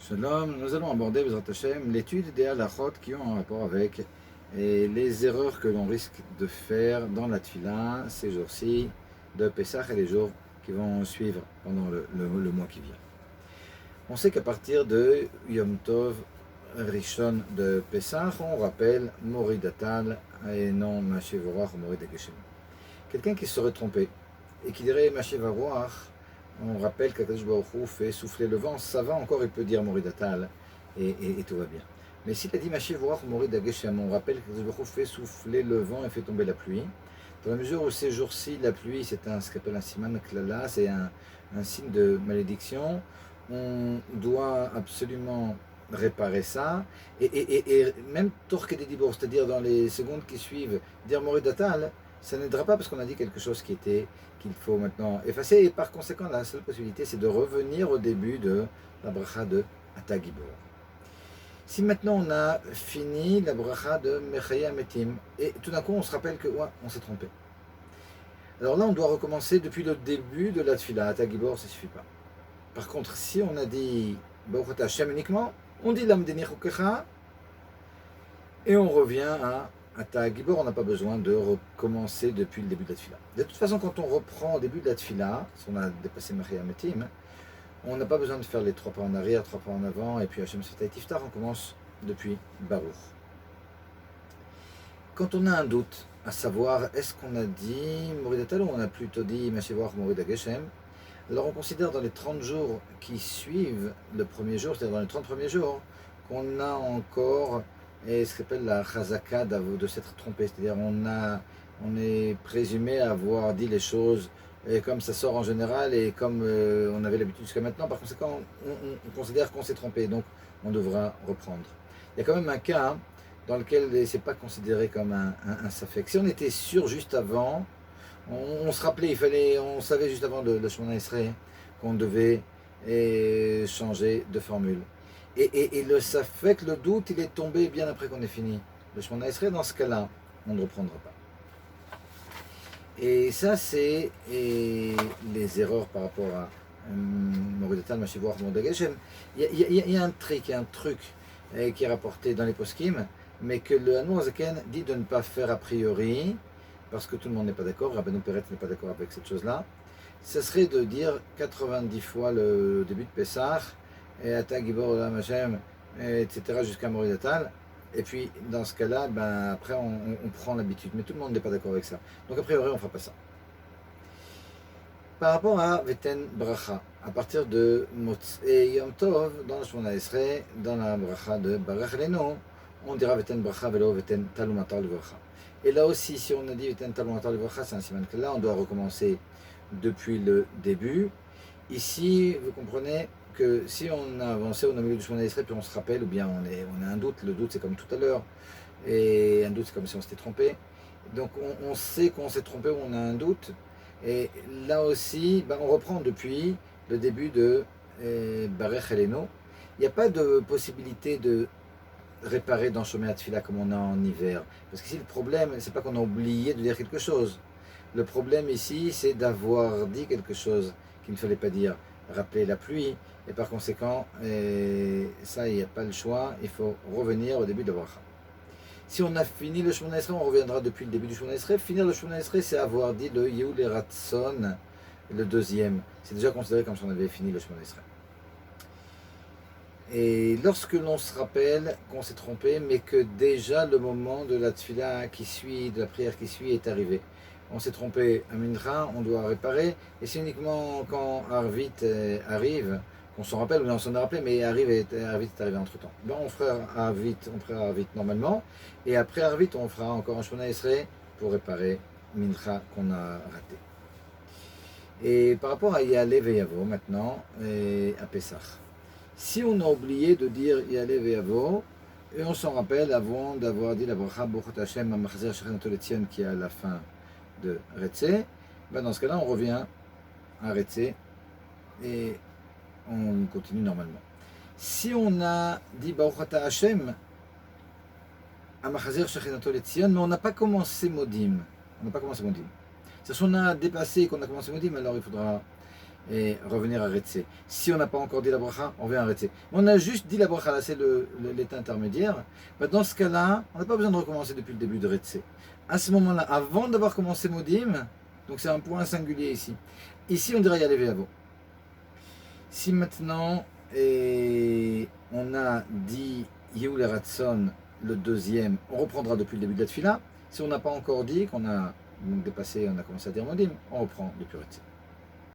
Shalom, nous allons aborder Bezrat Hashem, l'étude des halachot qui ont un rapport avec les erreurs que l'on risque de faire dans la tefila ces jours-ci de Pessah et les jours qui vont suivre pendant le mois qui vient. On sait qu'à partir de Yom Tov Rishon de Pessah, on rappelle Moridatal et non Mashevorach ou Moridageshem. Quelqu'un qui se serait trompé et qui dirait Mashevorach, on rappelle qu'Akadosh Baruch Hu fait souffler le vent, ça va encore, il peut dire Moridatal et tout va bien. Mais s'il a dit Mashevorach ou Moridageshem, on rappelle qu'Akadosh Baruch Hu fait souffler le vent et fait tomber la pluie. Dans la mesure où ces jours-ci, la pluie, c'est ce qu'on appelle un siman klala, c'est un signe de malédiction, on doit absolument réparer ça, et même torque des dibours, c'est-à-dire dans les secondes qui suivent, dire Moridatal, ça n'aidera pas parce qu'on a dit quelque chose qu'il faut maintenant effacer, et par conséquent, la seule possibilité, c'est de revenir au début de la bracha de Atagibor. Si maintenant on a fini la bracha de Mechaya Metim, et tout d'un coup on se rappelle que ouais, on s'est trompé. Alors là on doit recommencer depuis le début de la tefila. Atagibor, ça ne suffit pas. Par contre, si on a dit Baruch Hashem uniquement, on dit Lamdeni Chukecha, et on revient à Atagibor, on n'a pas besoin de recommencer depuis le début de la tefila. De toute façon, quand on reprend au début de la tefila, si on a dépassé Mechaya Metim, on n'a pas besoin de faire les 3 pas en arrière, 3 pas en avant, et puis Hashem Sefetay Tiftar, on commence depuis Baruch. Quand on a un doute, à savoir, est-ce qu'on a dit Moridatal ou on a plutôt dit Mashevorach Moridageshem, alors on considère dans les 30 jours qui suivent le premier jour, c'est-à-dire dans les 30 premiers jours, qu'on a encore ce qu'on appelle la chazaka de s'être trompé, c'est-à-dire on est présumé avoir dit les choses et comme ça sort en général et comme on avait l'habitude jusqu'à maintenant, par conséquent on considère qu'on s'est trompé, donc on devra reprendre. Il y a quand même un cas dans lequel c'est pas considéré comme un safek. Si on était sûr juste avant, on se rappelait, on savait juste avant le Shemona Esrei qu'on devait changer de formule. Et le safek, le doute, il est tombé bien après qu'on ait fini le Shemona Esrei. Dans ce cas-là, on ne reprendra pas. Et ça, c'est les erreurs par rapport à Moridatal, Mashevorach, Moridageshem. Il y a un truc qui est rapporté dans les poskim, mais que le Hanur Azaken dit de ne pas faire a priori, parce que tout le monde n'est pas d'accord, Rabbeinu Peretz n'est pas d'accord avec cette chose-là. Ce serait de dire 90 fois le début de Pessah, et Ata Gibor Olam Hashem, etc., jusqu'à Moridatal. Et puis, dans ce cas-là, après, on prend l'habitude. Mais tout le monde n'est pas d'accord avec ça. Donc, a priori, on ne fera pas ça. Par rapport à Veten Bracha, à partir de Motzei Yom Tov, dans le Shemona Esrei, dans la Bracha de Barach Leno, on dira Veten Bracha velo Veten Talumatar Livracha. Et là aussi, si on a dit Veten Talumatar Livracha, c'est un siman que là, on doit recommencer depuis le début. Ici, vous comprenez que si on a avancé, on a mis du Shemona Esrei, puis on se rappelle, ou bien on a un doute, le doute c'est comme tout à l'heure, et un doute c'est comme si on s'était trompé. Donc on sait qu'on s'est trompé ou on a un doute. Et là aussi, on reprend depuis le début de Barech Eleno. Il n'y a pas de possibilité de réparer dans Shomer Tfila comme on a en hiver. Parce que ici, le problème, c'est pas qu'on a oublié de dire quelque chose. Le problème ici, c'est d'avoir dit quelque chose qu'il ne fallait pas dire. Rappeler la pluie. Et par conséquent, ça, il n'y a pas le choix. Il faut revenir au début de Bracha. Si on a fini le Shemona Esrei, on reviendra depuis le début du Shemona Esrei. Finir le Shemona Esrei, c'est avoir dit le Yehu le Ratson, le deuxième. C'est déjà considéré comme si on avait fini le Shemona Esrei. Et lorsque l'on se rappelle qu'on s'est trompé, mais que déjà le moment de la tefila qui suit, de la prière qui suit, est arrivé. On s'est trompé à Mincha, on doit réparer. Et c'est uniquement quand Arvit arrive, qu'on s'en rappelle, ou on s'en a rappelé, mais Arvit est arrivé entre temps. On fera Arvit normalement, et après Arvit, on fera encore un Shemona Esrei pour réparer Mincha qu'on a raté. Et par rapport à Yale Veyavo maintenant, et à Pessah. Si on a oublié de dire Yale Veyavo, et on s'en rappelle avant d'avoir dit la bracha Baruch Hashem Machzer Shechenato Letzion qui est à la fin de Retzé, dans ce cas-là, on revient à Retzé et on continue normalement. Si on a dit Baruch Hashem Machzer Shechenato Letzion, mais on n'a pas commencé Modim, C'est-à-dire qu'on a dépassé et qu'on a commencé Modim, alors il faudra et revenir à Retse. Si on n'a pas encore dit la bracha, on vient à Retse. On a juste dit la bracha, là c'est l'état intermédiaire. Bah, dans ce cas-là, on n'a pas besoin de recommencer depuis le début de Retse. À ce moment-là, avant d'avoir commencé Modim, donc c'est un point singulier ici. Ici on dirait Yalevé avant. Si maintenant on a dit Yehoul Ratson, le deuxième, on reprendra depuis le début de la tefila. Si on n'a pas encore dit qu'on a donc dépassé, on a commencé à dire Modim, on reprend depuis Retse.